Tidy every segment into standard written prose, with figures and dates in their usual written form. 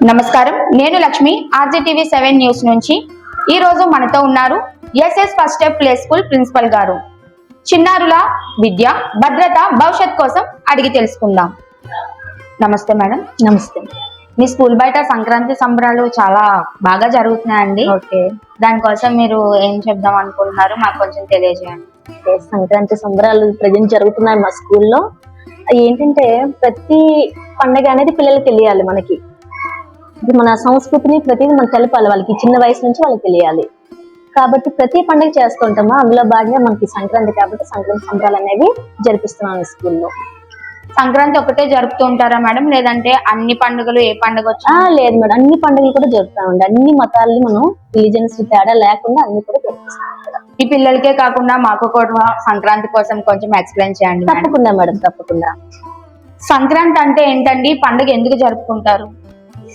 నమస్కారం, నేను Lakshmi, RGTV 7 news నుంచి. ఈ రోజు మనతో ఉన్నారు SS first step play school principal గారు. చిన్నారుల విద్య, భద్రత, భవిష్యత్ కోసం అడిగి తెలుసుకుందాం. నమస్తే మేడం. నమస్తే. మీ స్కూల్ బయట సంక్రాంతి సంబరాలు చాలా బాగా జరుగుతున్నాయండి. ఓకే, దానికోసం మీరు ఏం చెప్దాం అనుకుంటున్నారు, మాకు కొంచెం తెలియజేయండి. సంక్రాంతి సంబరాలు ప్రజెంట్ జరుగుతున్నాయి మా స్కూల్లో. ఏంటంటే ప్రతి పండగ అనేది పిల్లలకి తెలియాలి. మనకి మన సంస్కృతిని ప్రతిదీ మనం తెలపాలి. వాళ్ళకి చిన్న వయసు నుంచి వాళ్ళకి తెలియాలి. కాబట్టి ప్రతి పండుగ చేస్తుంటామా, అందులో భాగంగా మనకి సంక్రాంతి కాబట్టి సంక్రాంతి సంబరాలు అనేవి జరిపిస్తున్నాం స్కూల్లో. సంక్రాంతి ఒకటే జరుపుతూ ఉంటారా మేడం, లేదంటే అన్ని పండుగలు ఏ పండుగ వచ్చా? లేదు మేడం, అన్ని పండుగలు కూడా జరుపుతామండి. అన్ని మతాలని మనం రిలీజియన్స్ తేడా లేకుండా అన్ని కూడా జరిపిస్తాం. ఈ పిల్లలకే కాకుండా మాకు కూడా సంక్రాంతి కోసం కొంచెం ఎక్స్ప్లెయిన్ చేయండి. తప్పకుండా మేడం, తప్పకుండా. సంక్రాంతి అంటే ఏంటండి, పండుగ ఎందుకు జరుపుకుంటారు?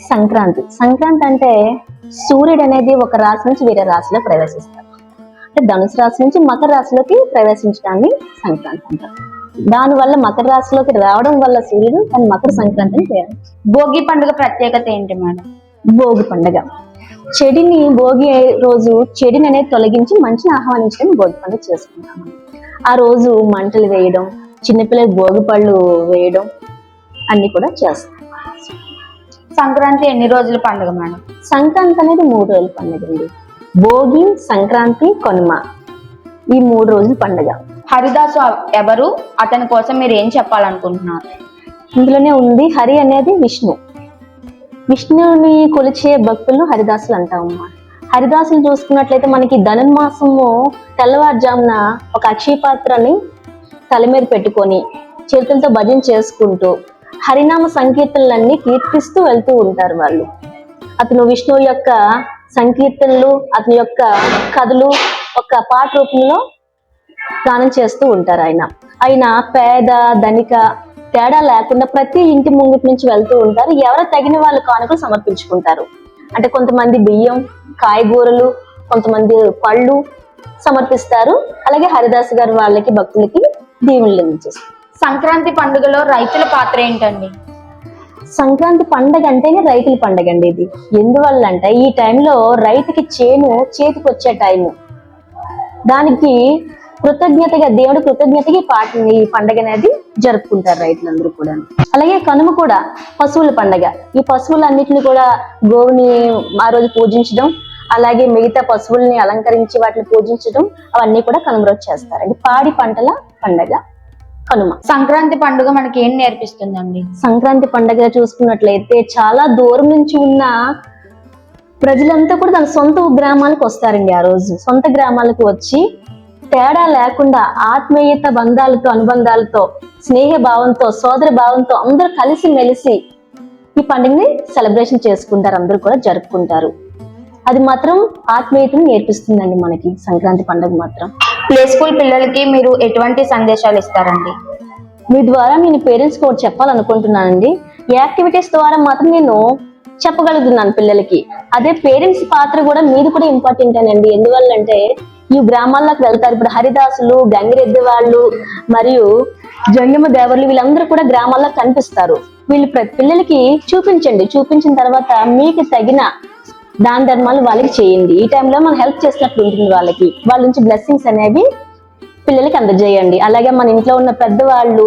సంక్రాంతి అంటే సూర్యుడు అనేది ఒక రాశి నుంచి వేరే రాశిలో ప్రవేశిస్తారు. అంటే ధనుసు రాశి నుంచి మకర రాశిలోకి ప్రవేశించడాన్ని సంక్రాంతి అంటారు. దాని వల్ల మకర రాశిలోకి రావడం వల్ల సూర్యుడు దాని మకర సంక్రాంతి అని పేరు. భోగి పండుగ ప్రత్యేకత ఏంటి మేడం? భోగి పండుగ భోగి రోజు చెడిని అనేది తొలగించి మంచిని ఆహ్వానించడం భోగి పండుగ చేసుకుంటాం. ఆ రోజు మంటలు వేయడం, చిన్నపిల్లలకు భోగి పళ్ళు వేయడం అన్ని కూడా చేస్తాం. సంక్రాంతి ఎన్ని రోజుల పండుగ మేడం? సంక్రాంతి అనేది 3 రోజుల పండుగ అండి. భోగి, సంక్రాంతి, కనుమ, ఈ 3 రోజుల పండుగ. హరిదాసు ఎవరు, అతని కోసం మీరు ఏం చెప్పాలనుకుంటున్నారు? ఇందులోనే ఉంది. హరి అనేది విష్ణుని కొలిచే భక్తులను హరిదాసులు అంటామమ్మా. హరిదాసులు చూసుకున్నట్లయితే మనకి ధనుర్మాసము తెల్లవారుజామున ఒక అక్షయ పాత్రని తల మీద పెట్టుకొని చేతులతో భజన చేసుకుంటూ హరినామ సంకీర్తనలన్నీ కీర్తిస్తూ వెళ్తూ ఉంటారు వాళ్ళు. అతను విష్ణువు యొక్క సంకీర్తనలు, అతని యొక్క కథలు ఒక పాట రూపంలో గానం చేస్తూ ఉంటారు. ఆయన పేద ధనిక తేడా లేకుండా ప్రతి ఇంటి ముంగిటి నుంచి వెళ్తూ ఉంటారు. ఎవరు తగిన వాళ్ళు కానుకలు సమర్పించుకుంటారు. అంటే కొంతమంది బియ్యం, కాయగూరలు, కొంతమంది పళ్ళు సమర్పిస్తారు. అలాగే హరిదాస్ గారు వాళ్ళకి భక్తులకి దీవెనలు అందించేస్తారు. సంక్రాంతి పండుగలో రైతుల పాత్ర ఏంటండి? సంక్రాంతి పండుగ అంటేనే రైతుల పండుగ అండి. ఇది ఎందువల్ల అంటే ఈ టైంలో రైతుకి చేతికి వచ్చే టైము. దానికి కృతజ్ఞతగా దేవుడి కృతజ్ఞతగా ఈ పండుగ అనేది జరుపుకుంటారు రైతులందరూ కూడా. అలాగే కనుమ కూడా పశువుల పండుగ. ఈ పశువులన్నిటిని కూడా గోవుని ఆ రోజు పూజించడం, అలాగే మిగతా పశువుల్ని అలంకరించి వాటిని పూజించడం, అవన్నీ కూడా కనుమ రోజు చేస్తారండి. పాడి పంటల పండుగ కనుమ. సంక్రాంతి పండుగ మనకి ఏం నేర్పిస్తుందండి? సంక్రాంతి పండుగ చూసుకున్నట్లయితే చాలా దూరం నుంచి ఉన్న ప్రజలంతా కూడా తన సొంత గ్రామాలకు వస్తారండి. ఆ రోజు సొంత గ్రామాలకు వచ్చి తేడా లేకుండా ఆత్మీయత బంధాలతో, అనుబంధాలతో, స్నేహ భావంతో, సోదర భావంతో అందరూ కలిసి మెలిసి ఈ పండుగని సెలబ్రేషన్ చేసుకుంటారు. అందరూ కూడా జరుపుకుంటారు. అది మాత్రం ఆత్మీయతను నేర్పిస్తుందండి మనకి సంక్రాంతి పండుగ మాత్రం. ప్లే స్కూల్ పిల్లలకి మీరు ఎటువంటి సందేశాలు ఇస్తారండి? మీ ద్వారా నేను పేరెంట్స్ కూడా చెప్పాలనుకుంటున్నానండి. యాక్టివిటీస్ ద్వారా మాత్రం నేను చెప్పగలుగుతున్నాను పిల్లలకి. అదే పేరెంట్స్ పాత్ర కూడా మీది కూడా ఇంపార్టెంట్ అనండి. ఎందువల్లంటే ఈ గ్రామాల్లోకి వెళ్తారు. ఇప్పుడు హరిదాసులు, గంగిరెద్ది వాళ్ళు మరియు జంగమ దేవర్లు వీళ్ళందరూ కూడా గ్రామాల్లో కనిపిస్తారు. వీళ్ళు పిల్లలకి చూపించండి. చూపించిన తర్వాత మీకు తగిన దాన ధర్మాలు వాళ్ళకి చేయండి. ఈ టైంలో మనం హెల్ప్ చేసినట్లు ఉంటుంది వాళ్ళకి. వాళ్ళ నుంచి బ్లెస్సింగ్స్ అనేవి పిల్లలకి అందజేయండి. అలాగే మన ఇంట్లో ఉన్న పెద్దవాళ్ళు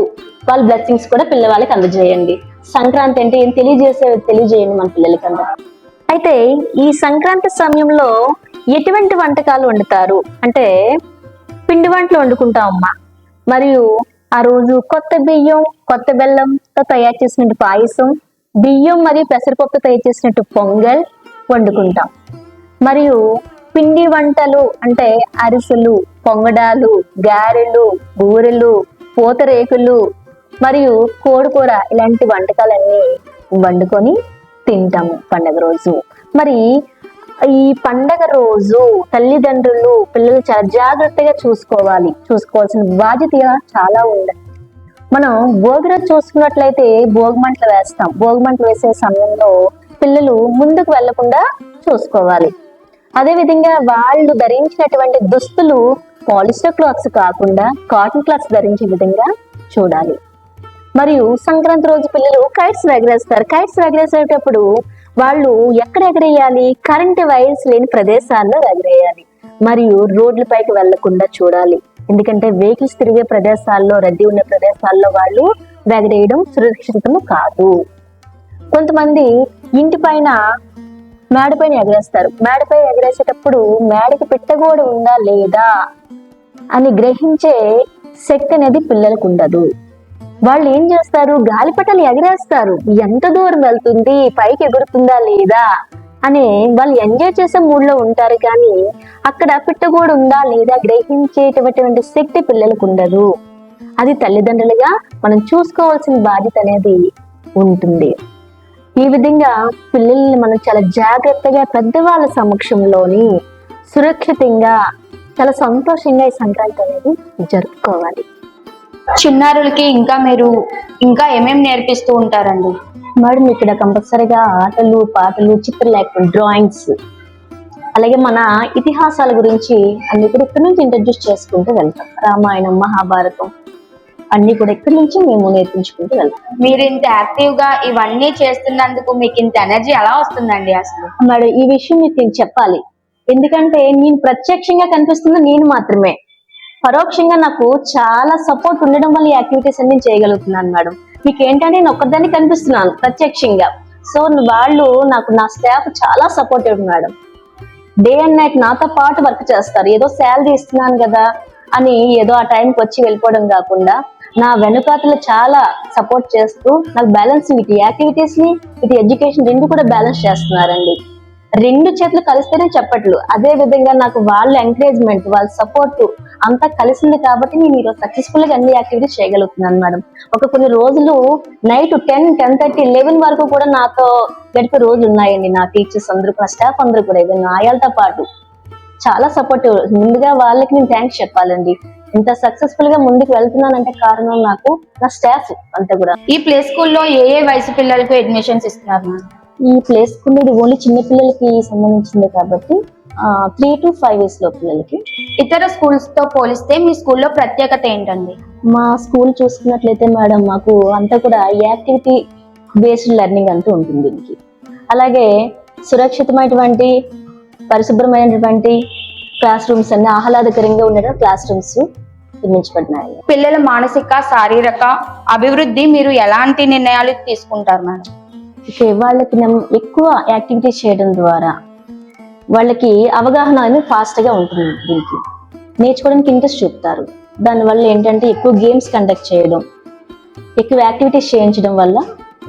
వాళ్ళ బ్లెస్సింగ్స్ కూడా పిల్లవాళ్ళకి అందజేయండి. సంక్రాంతి అంటే ఏం తెలియజేయండి మన పిల్లలకి అందరూ. అయితే ఈ సంక్రాంతి సమయంలో ఎటువంటి వంటకాలు వండుతారు అంటే పిండి వంటలు వండుకుంటాం అమ్మ. మరియు ఆ రోజు కొత్త బియ్యం కొత్త బెల్లంతో తయారు చేసినట్టు పాయసం, బియ్యం మరియు పెసరపప్పు తయారు చేసినట్టు పొంగల్ వండుకుంటాం. మరియు పిండి వంటలు అంటే అరిసెలు, పొంగడాలు, గారెలు, బూరెలు, పూతరేకులు మరియు కోడికూర ఇలాంటి వంటకాలన్నీ వండుకొని తింటాము పండగ రోజు. మరి ఈ పండగ రోజు తల్లిదండ్రులు పిల్లలు చాలా జాగ్రత్తగా చూసుకోవాల్సిన బాధ్యత చాలా ఉంది. మనం భోగి రోజు చూసుకున్నట్లయితే భోగిమంటలు వేస్తాం. భోగిమంటలు వేసే సమయంలో పిల్లలు ముందుకు వెళ్లకుండా చూసుకోవాలి. అదే విధంగా వాళ్ళు ధరించినటువంటి దుస్తులు పాలిస్టర్ క్లాత్స్ కాకుండా కాటన్ క్లాత్స్ ధరించే విధంగా చూడాలి. మరియు సంక్రాంతి రోజు పిల్లలు కైట్స్ ఎగరేస్తారు. కైట్స్ ఎగరేసేటప్పుడు వాళ్ళు ఎక్కడ ఎగరేయాలి? కరెంటు వైర్స్ లేని ప్రదేశాల్లో ఎగరేయాలి. మరియు రోడ్ల పైకి వెళ్లకుండా చూడాలి. ఎందుకంటే వెహికల్స్ తిరిగే ప్రదేశాల్లో, రద్దీ ఉన్న ప్రదేశాల్లో వాళ్ళు ఎగరేయడం సురక్షితము కాదు. కొంతమంది ఇంటి పైన మేడపైన ఎగరేస్తారు. మేడపై ఎగరేసేటప్పుడు మేడకి పెట్టగోడ ఉందా లేదా అని గ్రహించే శక్తి అనేది పిల్లలకు ఉండదు. వాళ్ళు ఏం చేస్తారు? గాలిపటాలు ఎగరేస్తారు. ఎంత దూరం వెళ్తుంది, పైకి ఎగురుతుందా లేదా అని వాళ్ళు ఎంజాయ్ చేసే మూడ్ లో ఉంటారు. కానీ అక్కడ పిట్టగోడ ఉందా లేదా గ్రహించేటటువంటి శక్తి పిల్లలకు ఉండదు. అది తల్లిదండ్రులుగా మనం చూసుకోవాల్సిన బాధ్యత అనేది ఉంటుంది. ఈ విధంగా పిల్లల్ని మనం చాలా జాగ్రత్తగా పెద్దవాళ్ళ సమక్షంలోని సురక్షితంగా చాలా సంతోషంగా ఈ సంక్రాంతి అనేది జరుపుకోవాలి. చిన్నారులకి మీరు ఇంకా ఏమేమి నేర్పిస్తూ ఉంటారండి? మేడం ఇక్కడ కంపల్సరీగా ఆటలు, పాటలు, చిత్రలేఖనం, డ్రాయింగ్స్, అలాగే మన ఇతిహాసాల గురించి అన్ని కూడా ఇక్కడ నుంచి ఇంట్రడ్యూస్ చేసుకుంటూ వెళ్తాం. రామాయణం, మహాభారతం అన్ని కూడా ఇక్కడ నుంచి మేము నేర్పించుకుంటూ వెళ్తాం. మీరు ఇంత యాక్టివ్ గా ఇవన్నీ చేస్తున్నందుకు మీకు ఇంత ఎనర్జీ ఎలా వస్తుందండి అసలు? మేడం ఈ విషయం మీకు నేను చెప్పాలి. ఎందుకంటే నేను ప్రత్యక్షంగా కనిపిస్తున్న నేను మాత్రమే, పరోక్షంగా నాకు చాలా సపోర్ట్ ఉండడం వల్ల ఈ యాక్టివిటీస్ అన్ని చేయగలుగుతున్నాను మేడం. మీకు ఏంటంటే నేను ఒక్కదాన్ని కనిపిస్తున్నాను ప్రత్యక్షంగా. సో వాళ్ళు నా స్టాఫ్ చాలా supportive madam. Day and night నాతో పాటు వర్క్ చేస్తారు. ఏదో శాలరీ ఇస్తున్నాను కదా అని ఏదో ఆ టైంకి వచ్చి వెళ్ళిపోవడం కాకుండా నా వెనుకాతలు చాలా సపోర్ట్ చేస్తూ నాకు బ్యాలెన్స్, ఇటు యాక్టివిటీస్ ని ఇటు ఎడ్యుకేషన్ రెండు కూడా బ్యాలెన్స్ చేస్తున్నారండి. రెండు చేతులు కలిస్తేనే చెప్పట్లు. అదే విధంగా నాకు వాళ్ళ ఎంకరేజ్మెంట్, వాళ్ళ సపోర్ట్ అంతా కలిసింది కాబట్టి నేను ఈరోజు సక్సెస్ఫుల్ గా అన్ని యాక్టివిటీస్ చేయగలుగుతున్నాను మేడం. కొన్ని రోజులు నైట్ 10, 10:30, 11 వరకు కూడా నాతో గడిపే రోజులు ఉన్నాయండి. నా టీచర్స్ అందరూ, నా స్టాఫ్ అందరూ కూడా, ఇవన్నీ ఆయాలతో పాటు చాలా సపోర్టివ్. ముందుగా వాళ్ళకి నేను థ్యాంక్స్ చెప్పాలండి. ఇంత సక్సెస్ఫుల్ గా ముందుకు వెళ్తున్నానంటే కారణం నాకు నా స్టాఫ్ అంతా కూడా. ఈ ప్లే స్కూల్లో ఏ వయసు పిల్లలకు అడ్మిషన్స్ ఇస్తున్నారు? ఈ ప్లే స్కూల్ ఇది ఓన్లీ చిన్న పిల్లలకి సంబంధించింది కాబట్టి 3 to 5 years లో పిల్లలకి. ఇతర స్కూల్స్ తో పోలిస్తే మీ స్కూల్లో ప్రత్యేకత ఏంటండి? మా స్కూల్ చూసుకున్నట్లయితే మేడం మాకు అంతా కూడా యాక్టివిటీ బేస్డ్ లెర్నింగ్ అంటూ ఉంటుంది దీనికి. అలాగే సురక్షితమైనటువంటి, పరిశుభ్రమైనటువంటి క్లాస్ రూమ్స్ అన్ని ఆహ్లాదకరంగా ఉండడం క్లాస్ రూమ్స్ నిర్మించబడినాయి. పిల్లల మానసిక, శారీరక అభివృద్ధి మీరు ఎలాంటి నిర్ణయాలు తీసుకుంటారు మేడం? వాళ్ళకి ఎక్కువ యాక్టివిటీస్ చేయడం ద్వారా వాళ్ళకి అవగాహన అనేది ఫాస్ట్ గా ఉంటుంది. దీనికి నేర్చుకోవడానికి ఇంట్రెస్ట్ చూపుతారు. దానివల్ల ఏంటంటే ఎక్కువ గేమ్స్ కండక్ట్ చేయడం, ఎక్కువ యాక్టివిటీస్ చేయించడం వల్ల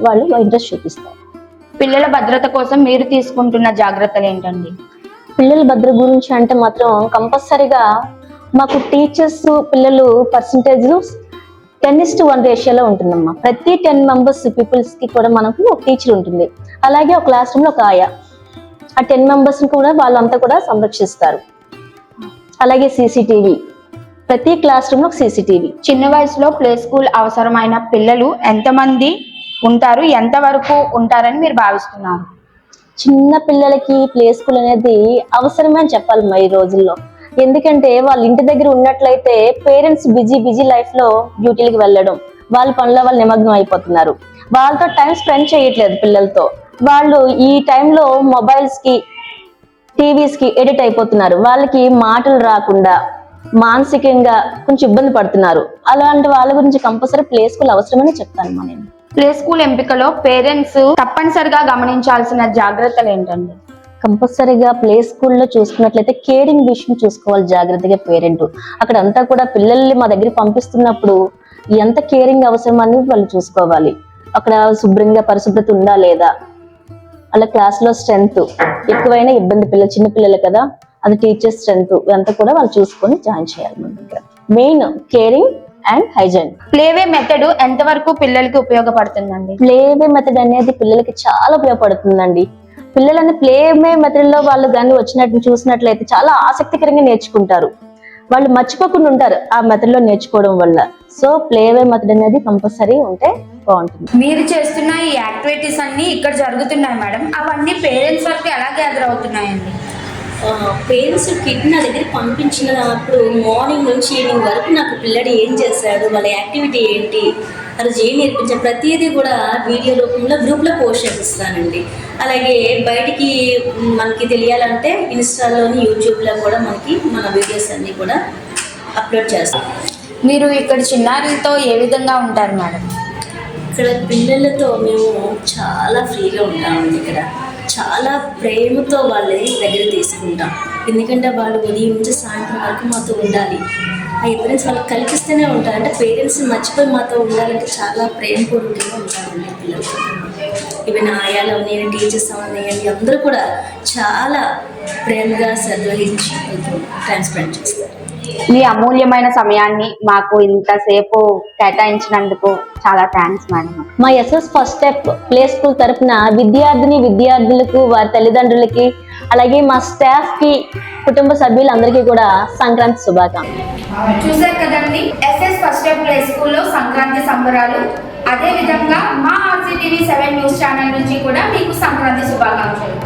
వాళ్ళు ఇంట్రెస్ట్ చూపిస్తారు. పిల్లల భద్రత కోసం మీరు తీసుకుంటున్న జాగ్రత్తలు ఏంటండి? పిల్లల భద్రత గురించి అంటే మాత్రం కంపల్సరీగా మాకు టీచర్స్ పిల్లలు పర్సంటేజ్ 10:1 రేషియోలో ఉంటుందమ్మా. ప్రతి 10 మెంబర్స్ పీపుల్స్ కి కూడా మనకు ఒక టీచర్ ఉంటుంది. అలాగే ఒక క్లాస్ రూమ్ లో ఒక ఆయా. ఆ 10 మెంబర్స్ కూడా వాళ్ళంతా కూడా సంరక్షిస్తారు. అలాగే CCTV, ప్రతి క్లాస్ రూమ్ లో ఒక CCTV. చిన్న వయసులో ప్లే స్కూల్ అవసరమైన పిల్లలు ఎంతమంది ఉంటారు, ఎంత వరకు ఉంటారని మీరు భావిస్తున్నారు? చిన్న పిల్లలకి ప్లే స్కూల్ అనేది అవసరమే అని చెప్పాలమ్మా ఈ రోజుల్లో. ఎందుకంటే వాళ్ళ ఇంటి దగ్గర ఉన్నట్లయితే పేరెంట్స్ బిజీ లైఫ్ లో డ్యూటీలకు వెళ్ళడం, వాళ్ళ పనుల వాళ్ళు నిమగ్నం అయిపోతున్నారు. వాళ్ళతో టైం స్పెండ్ చేయట్లేదు పిల్లలతో. వాళ్ళు ఈ టైంలో మొబైల్స్ కి టీవీస్ కి ఎడిట్ అయిపోతున్నారు. వాళ్ళకి మాటలు రాకుండా మానసికంగా కొంచెం ఇబ్బంది పడుతున్నారు. అలాంటి వాళ్ళ గురించి కంపల్సరీ ప్లే స్కూల్ అవసరమని చెప్తాను నేను. ప్లే స్కూల్ ఎంపికలో పేరెంట్స్ తప్పనిసరిగా గమనించాల్సిన జాగ్రత్తలు ఏంటండి? కంపల్సరీగా ప్లే స్కూల్లో చూసుకున్నట్లయితే కేరింగ్ విషయం చూసుకోవాలి జాగ్రత్తగా పేరెంట్. అక్కడ అంతా కూడా పిల్లల్ని మా దగ్గరికి పంపిస్తున్నప్పుడు ఎంత కేరింగ్ అవసరం అని వాళ్ళు చూసుకోవాలి. అక్కడ శుభ్రంగా పరిశుభ్రత ఉందా లేదా, అలా క్లాస్ లో స్ట్రెంత్ ఎక్కువైనా ఇబ్బంది, చిన్న పిల్లలు కదా, అది టీచర్ స్ట్రెంత్ ఇదంతా కూడా వాళ్ళు చూసుకొని జాయిన్ చేయాలి. మన దగ్గర main caring and hygiene. Playway method ఎంతవరకు పిల్లలకి ఉపయోగపడుతుందండి? ప్లేవే మెథడ్ అనేది పిల్లలకి చాలా ఉపయోగపడుతుందండి. పిల్లలని ప్లేవే మెథడ్ లో వాళ్ళు కానీ వచ్చినట్టు చూసినట్లయితే చాలా ఆసక్తికరంగా నేర్చుకుంటారు. వాళ్ళు మర్చిపోకుండా ఉంటారు ఆ మెథడ్ లో నేర్చుకోవడం వల్ల. సో ప్లేవే మెథడ్ అనేది కంపల్సరీ ఉంటే బాగుంటుంది. మీరు చేస్తున్న ఈ యాక్టివిటీస్ అన్ని ఇక్కడ జరుగుతున్నాయి మేడం, అవన్నీ పేరెంట్స్ వరకు ఎలా గ్యాదర్ అవుతున్నాయండి? పేరెంట్స్ కిడ్ నా దగ్గర పంపించినప్పుడు మార్నింగ్ నుంచి ఈవినింగ్ వరకు నాకు పిల్లడు ఏం చేశాడు, వాళ్ళ యాక్టివిటీ ఏంటి, ఆ రోజు ఏం నేర్పించారు, ప్రతిదీ కూడా వీడియో రూపంలో గ్రూప్లో పోస్ట్ చేపిస్తానండి. అలాగే బయటికి మనకి తెలియాలంటే ఇన్స్టాలోని యూట్యూబ్లో కూడా మనకి మన వీడియోస్ అన్నీ కూడా అప్లోడ్ చేస్తాం. మీరు ఇక్కడ చిన్నారులతో ఏ విధంగా ఉంటారు మేడం? ఇక్కడ పిల్లలతో మేము చాలా ఫ్రీగా ఉంటామండి. ఇక్కడ చాలా ప్రేమతో వాళ్ళ దగ్గర తీసుకుంటాం. ఎందుకంటే వాళ్ళు ఉదయం నుంచి సాయంత్రం వరకు మాతో ఉండాలి. ఆ ఎప్పుడైనా వాళ్ళకి కల్పిస్తూనే ఉంటారు. అంటే పేరెంట్స్ మర్చిపోయి మాతో ఉండాలంటే చాలా ప్రేమపూర్వకంగా ఉంటారండి పిల్లలతో. ఈవెన్ ఆయాలో నేను టీచర్స్ అవన్నీ అందరూ కూడా చాలా ప్రేమగా శ్రద్ధ వహించి టైం స్పెండ్ చేస్తారు. మీ అమూల్యమైన సమయాన్ని మాకు ఇంతసేపు కేటాయించినందుకు చాలా థ్యాంక్స్ మేడం. మా SS first step play school తరఫున విద్యార్థులకు, వారి తల్లిదండ్రులకి, అలాగే మా స్టాఫ్ కి, కుటుంబ సభ్యులందరికీ కూడా సంక్రాంతి శుభాకాంక్షలు. చూసారు కదండి, ఎస్ఎస్ ఫస్ట్ స్టెప్ ప్లే స్కూల్లో సంక్రాంతి సంబరాలు. అదే విధంగా మా RCTV 7 న్యూస్ ఛానల్ నుంచి కూడా మీకు సంక్రాంతి శుభాకాంక్షలు.